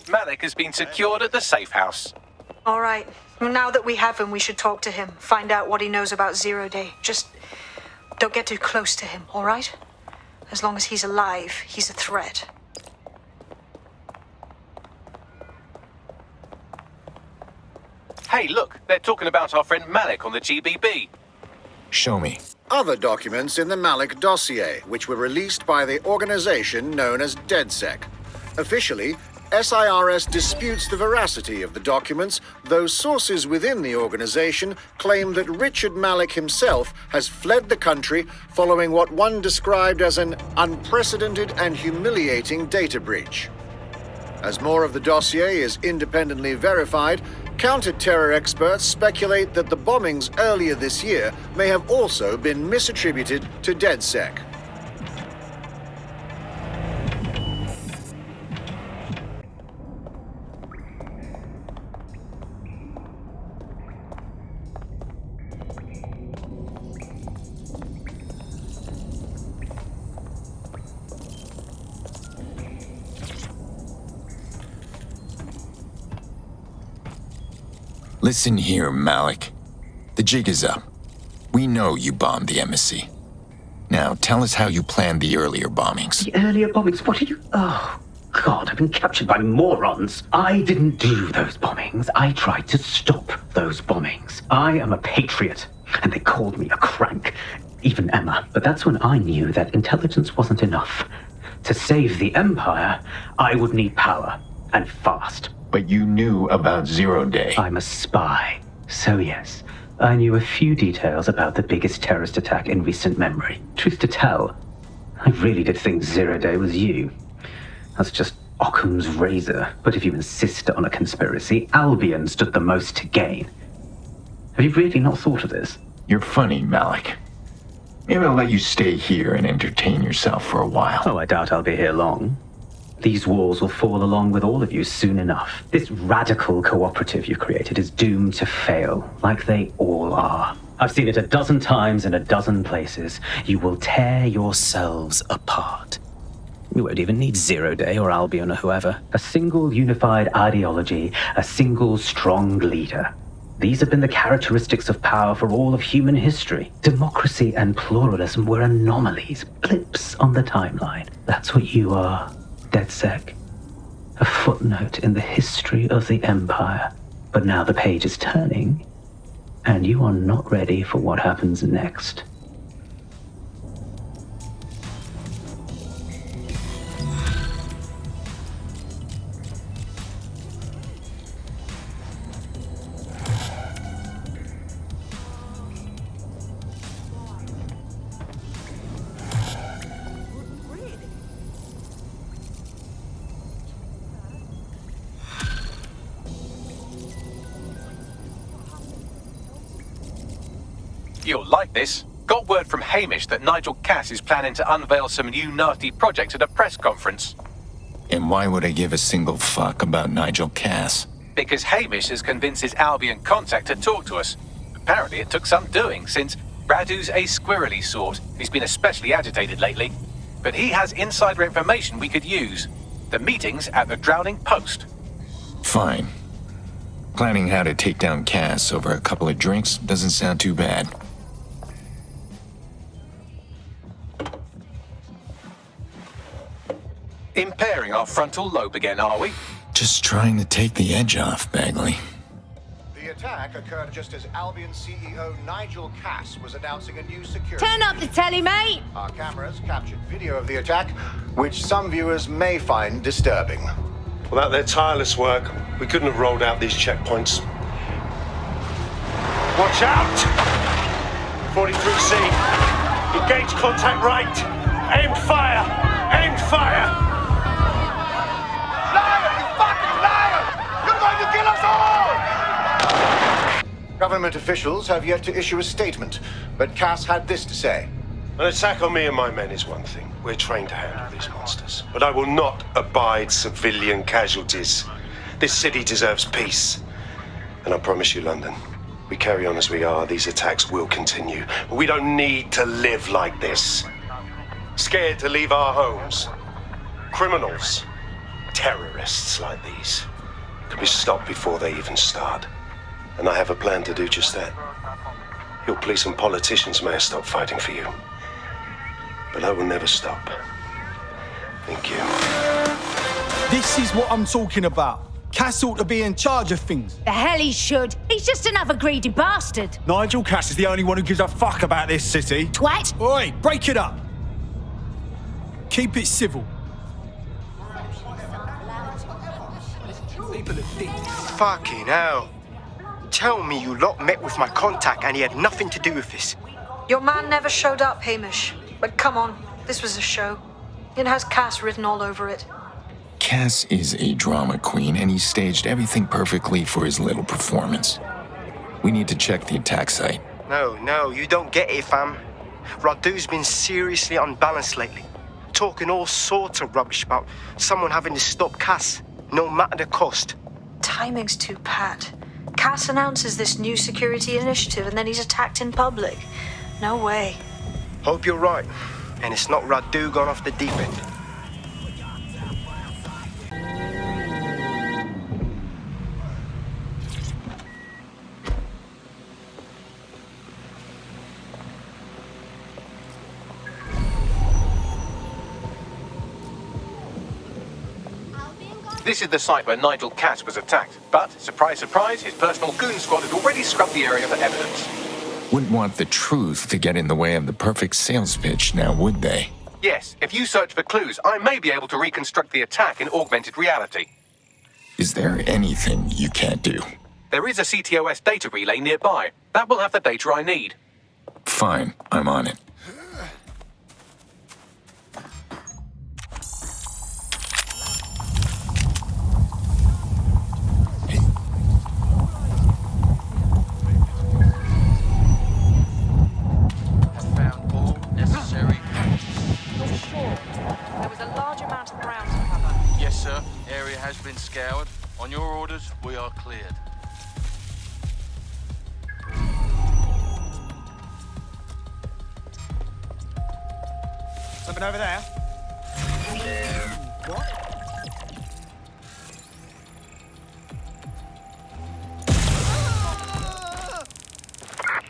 Malik has been secured at the safe house. All right. Now that we have him, we should talk to him. Find out what he knows about Zero Day. Just don't get too close to him, all right? As long as he's alive, he's a threat. Hey, look, they're talking about our friend Malik on the GBB. Show me. Other documents in the Malik dossier, which were released by the organization known as TridentZ. Officially, SIRS disputes the veracity of the documents, though sources within the organization claim that Richard Malik himself has fled the country following what one described as an unprecedented and humiliating data breach. As more of the dossier is independently verified, counter-terror experts speculate that the bombings earlier this year may have also been misattributed to TridentZ. Listen here, Malik. The jig is up. We know you bombed the embassy. Now, tell us how you planned the earlier bombings. The earlier bombings? What are you... Oh, God, I've been captured by morons. I didn't do those bombings. I tried to stop those bombings. I am a patriot, and they called me a crank. Even Emma. But that's when I knew that intelligence wasn't enough. To save the Empire, I would need power, and fast. But you knew about Zero Day. I'm a spy. So yes, I knew a few details about the biggest terrorist attack in recent memory. Truth to tell, I really did think Zero Day was you. That's just Occam's razor. But if you insist on a conspiracy, Albion stood the most to gain. Have you really not thought of this? You're funny, Malik. Maybe I'll let you stay here and entertain yourself for a while. Oh, I doubt I'll be here long. These walls will fall along with all of you soon enough. This radical cooperative you created is doomed to fail, like they all are. I've seen it a dozen times in a dozen places. You will tear yourselves apart. You won't even need Zero Day or Albion or whoever. A single unified ideology, a single strong leader. These have been the characteristics of power for all of human history. Democracy and pluralism were anomalies, blips on the timeline. That's what you are. TridentZ, a footnote in the history of the Empire. But now the page is turning, and you are not ready for what happens next. You'll like this. Got word from Hamish that Nigel Cass is planning to unveil some new nasty projects at a press conference. And why would I give a single fuck about Nigel Cass? Because Hamish has convinced his Albion contact to talk to us. Apparently it took some doing, since Radu's a squirrely sort. He's been especially agitated lately. But he has insider information we could use. The meeting's at the Drowning Post. Fine. Planning how to take down Cass over a couple of drinks doesn't sound too bad. Impairing our frontal lobe again, are we? Just trying to take the edge off, Bagley. The attack occurred just as Albion CEO Nigel Cass was announcing a new security... Turn up the telly, mate! Our cameras captured video of the attack, which some viewers may find disturbing. Without their tireless work, we couldn't have rolled out these checkpoints. Watch out! 43C. Engage contact right. Aimed fire! Aimed fire! Liar! You fucking liar! You're going to kill us all! Government officials have yet to issue a statement, but Cass had this to say. An attack on me and my men is one thing. We're trained to handle these monsters. But I will not abide civilian casualties. This city deserves peace. And I promise you, London, we carry on as we are, these attacks will continue. But we don't need to live like this. Scared to leave our homes. Criminals. terrorists like these can be stopped before they even start. And I have a plan to do just that. Your police and politicians may have stopped fighting for you, but I will never stop. Thank you. This is what I'm talking about. Cass ought to be in charge of things. The hell he should. He's just another greedy bastard. Nigel Cass is the only one who gives a fuck about this city. Twat. Oi, break it up. Keep it civil. Fucking hell. Tell me you lot met with my contact and he had nothing to do with this. Your man never showed up, Hamish. But come on, this was a show. It has Cass written all over it. Cass is a drama queen, and he staged everything perfectly for his little performance. We need to check the attack site. No, you don't get it, fam. Radu's been seriously unbalanced lately. Talking all sorts of rubbish about someone having to stop Cass, no matter the cost. Timing's too pat. Cass announces this new security initiative and then he's attacked in public. No way. Hope you're right, and it's not Radu gone off the deep end. This is the site where Nigel Cass was attacked, but, surprise, surprise, his personal goon squad had already scrubbed the area for evidence. Wouldn't want the truth to get in the way of the perfect sales pitch, now would they? Yes, if you search for clues, I may be able to reconstruct the attack in augmented reality. Is there anything you can't do? There is a CTOS data relay nearby. That will have the data I need. Fine, I'm on it. Been scoured. On your orders, we are cleared. Something over there? What?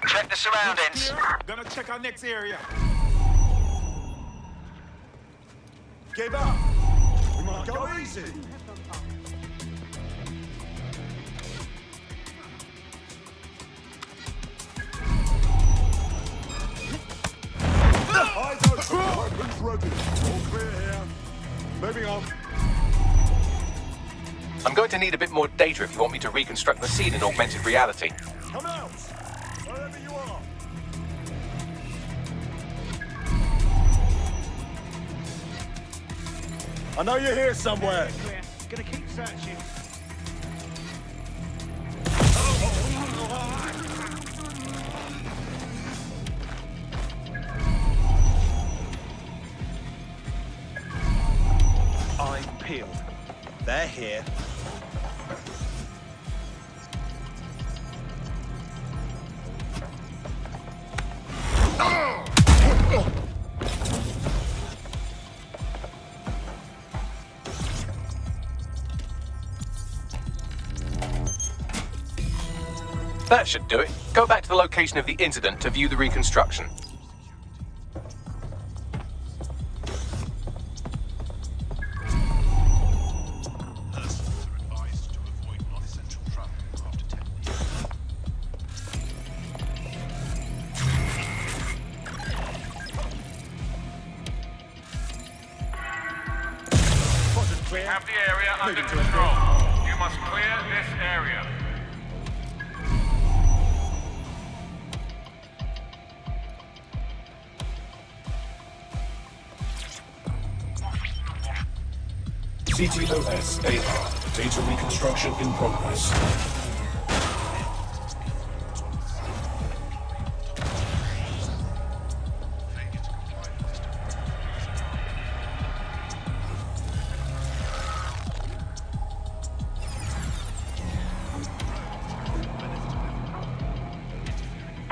Check the surroundings. Gonna check our next area. Give up. We might go easy. Eyes open, weapons ready. All clear here. Moving on. I'm going to need a bit more data if you want me to reconstruct the scene in augmented reality. Come out! Wherever you are. I know you're here somewhere. Gonna keep searching. I'm peeled. They're here. That should do it. Go back to the location of the incident to view the reconstruction. We have the area under control. You must clear this area. CTOS AR. Data reconstruction in progress.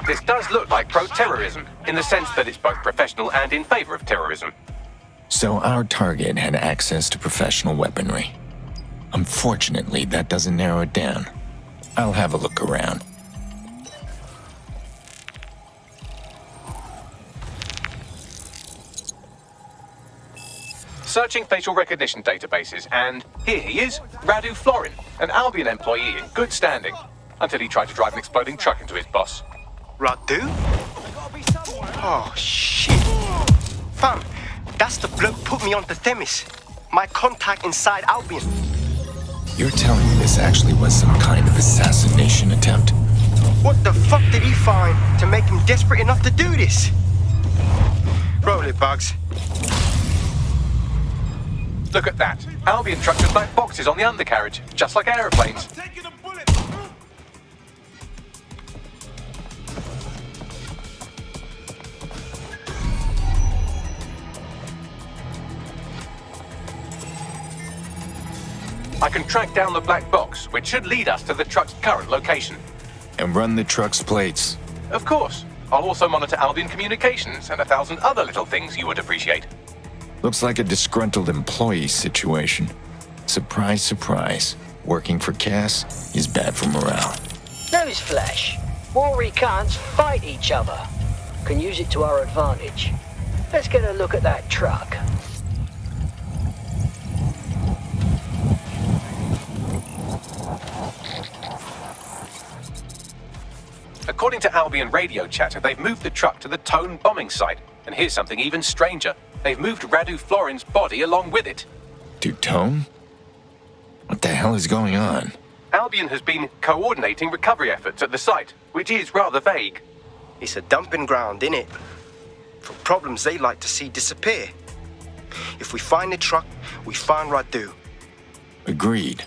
This does look like pro-terrorism, in the sense that it's both professional and in favor of terrorism. So our target had access to professional weaponry. Unfortunately, that doesn't narrow it down. I'll have a look around. Searching facial recognition databases, and here he is, Radu Florin, an Albion employee in good standing, until he tried to drive an exploding truck into his boss. Radu? Oh, shit. Fam, that's the bloke put me onto Themis. My contact inside Albion. You're telling me this actually was some kind of assassination attempt? What the fuck did he find to make him desperate enough to do this? Roll it, Bugs. Look at that. Albion trucks with black boxes on the undercarriage, just like aeroplanes. I can track down the black box, which should lead us to the truck's current location. And run the truck's plates. Of course. I'll also monitor Albion communications and 1,000 other little things you would appreciate. Looks like a disgruntled employee situation. Surprise, surprise. Working for Cass is bad for morale. Newsflash. War recons fight each other. Can use it to our advantage. Let's get a look at that truck. According to Albion radio chatter, they've moved the truck to the Tone bombing site. And here's something even stranger. They've moved Radu Florin's body along with it. To Tone? What the hell is going on? Albion has been coordinating recovery efforts at the site, which is rather vague. It's a dumping ground, innit? For problems they like to see disappear. If we find the truck, we find Radu. Agreed.